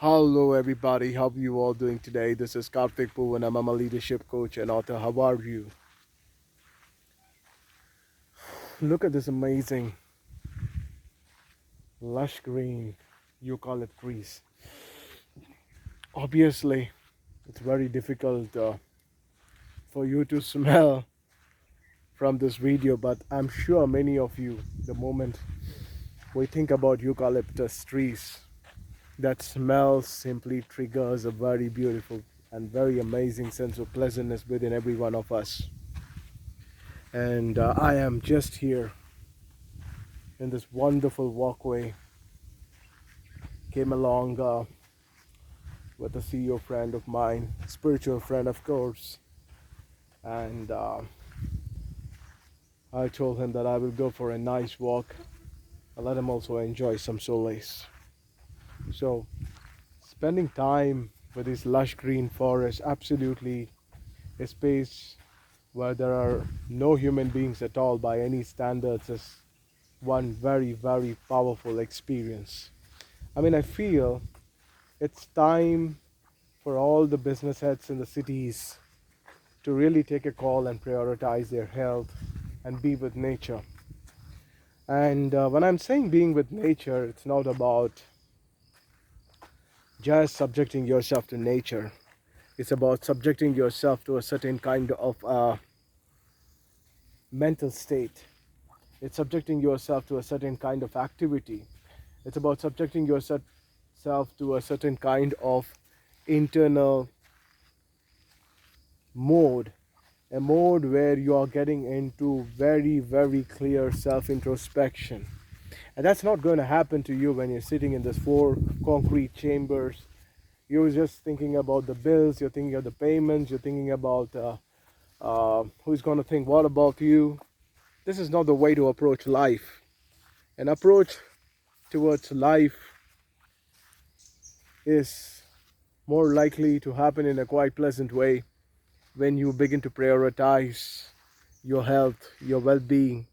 Hello everybody, how are you all doing today? This is Karthik Poovanam. I'm a leadership coach and author. How are you? Look at this amazing lush green eucalypt trees. Obviously, it's very difficult for you to smell from this video, but I'm sure many of you, the moment we think about eucalyptus trees, that smell simply triggers a very beautiful and very amazing sense of pleasantness within every one of us. And I am just here in this wonderful walkway. Came along with a CEO friend of mine, spiritual friend of course, and I told him that I will go for a nice walk and let him also enjoy some solace. So spending time with this lush green forest, absolutely a space where there are no human beings at all by any standards, is one very, very powerful experience. I mean, I feel it's time for all the business heads in the cities to really take a call and prioritize their health and be with nature. And when I'm saying being with nature, it's not about just subjecting yourself to nature. It's about subjecting yourself to a certain kind of mental state. It's subjecting yourself to a certain kind of activity. It's about subjecting yourself to a certain kind of internal mode, a mode where you are getting into very, very clear self-introspection. And that's not going to happen to you when you're sitting in these four concrete chambers. You're just thinking about the bills, you're thinking of the payments, you're thinking about who's going to think what about you. This is not the way to approach life. An approach towards life is more likely to happen in a quite pleasant way when you begin to prioritize your health, your well-being,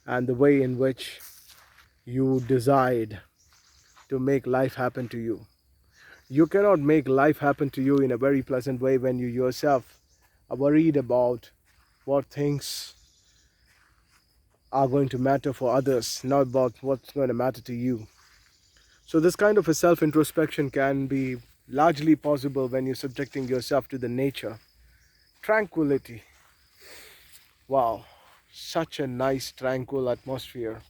and the way in which you decide to make life happen to you. You cannot make life happen to you in a very pleasant way when you yourself are worried about what things are going to matter for others, not about what's going to matter to you. So this kind of a self-introspection can be largely possible when you're subjecting yourself to the nature. Tranquility. Wow, such a nice tranquil atmosphere.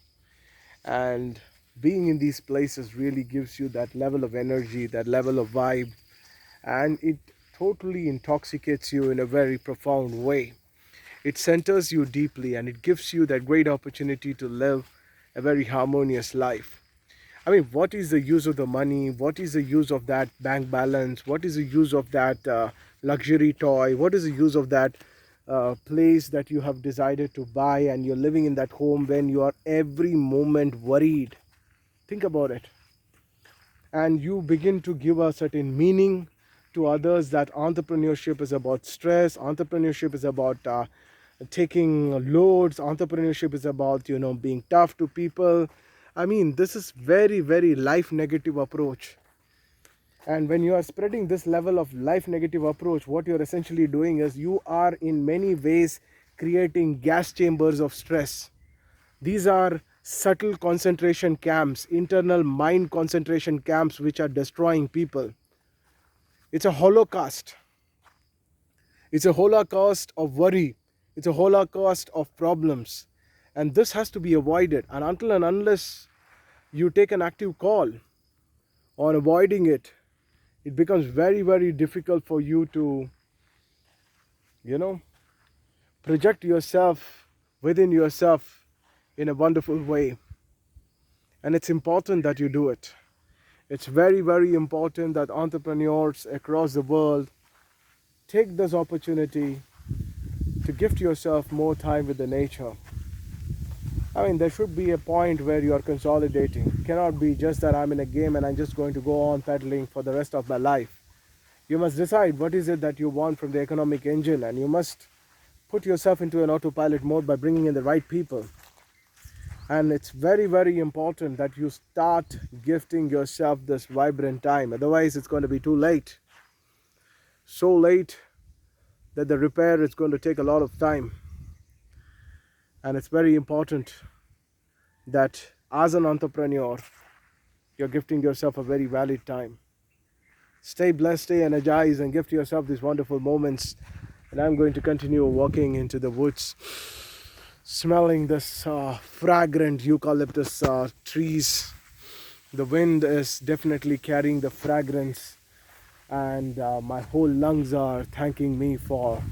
And being in these places really gives you that level of energy, that level of vibe, and it totally intoxicates you in a very profound way. It centers you deeply and it gives you that great opportunity to live a very harmonious life. I mean, what is the use of the money? What is the use of that bank balance? What is the use of that luxury toy? What is the use of that place that you have decided to buy and you're living in that home when you are every moment worried? Think about it. And you begin to give a certain meaning to others that entrepreneurship is about stress, entrepreneurship is about taking loads, entrepreneurship is about, being tough to people. I mean, this is very, very life negative approach. And when you are spreading this level of life negative approach, what you're essentially doing is you are in many ways creating gas chambers of stress. These are subtle concentration camps, internal mind concentration camps, which are destroying people. It's a holocaust. It's a holocaust of worry. It's a holocaust of problems. And this has to be avoided. And until and unless you take an active call on avoiding it, it becomes very, very difficult for you to, project yourself within yourself in a wonderful way. And it's important that you do it. It's very, very important that entrepreneurs across the world take this opportunity to gift yourself more time with the nature. I mean, there should be a point where you are consolidating. It cannot be just that I'm in a game and I'm just going to go on pedaling for the rest of my life. You must decide what is it that you want from the economic engine, and you must put yourself into an autopilot mode by bringing in the right people. And it's very, very important that you start gifting yourself this vibrant time. Otherwise, it's going to be too late. So late that the repair is going to take a lot of time. And it's very important that as an entrepreneur, you're gifting yourself a very valid time. Stay blessed, stay energized, and gift yourself these wonderful moments. And I'm going to continue walking into the woods, smelling this fragrant eucalyptus trees. The wind is definitely carrying the fragrance, and my whole lungs are thanking me for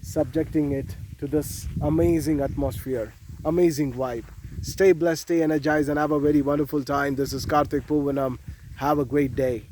subjecting it to this amazing atmosphere, amazing vibe. Stay blessed, stay energized, and have a very wonderful time. This is Karthik Poovanam. Have a great day.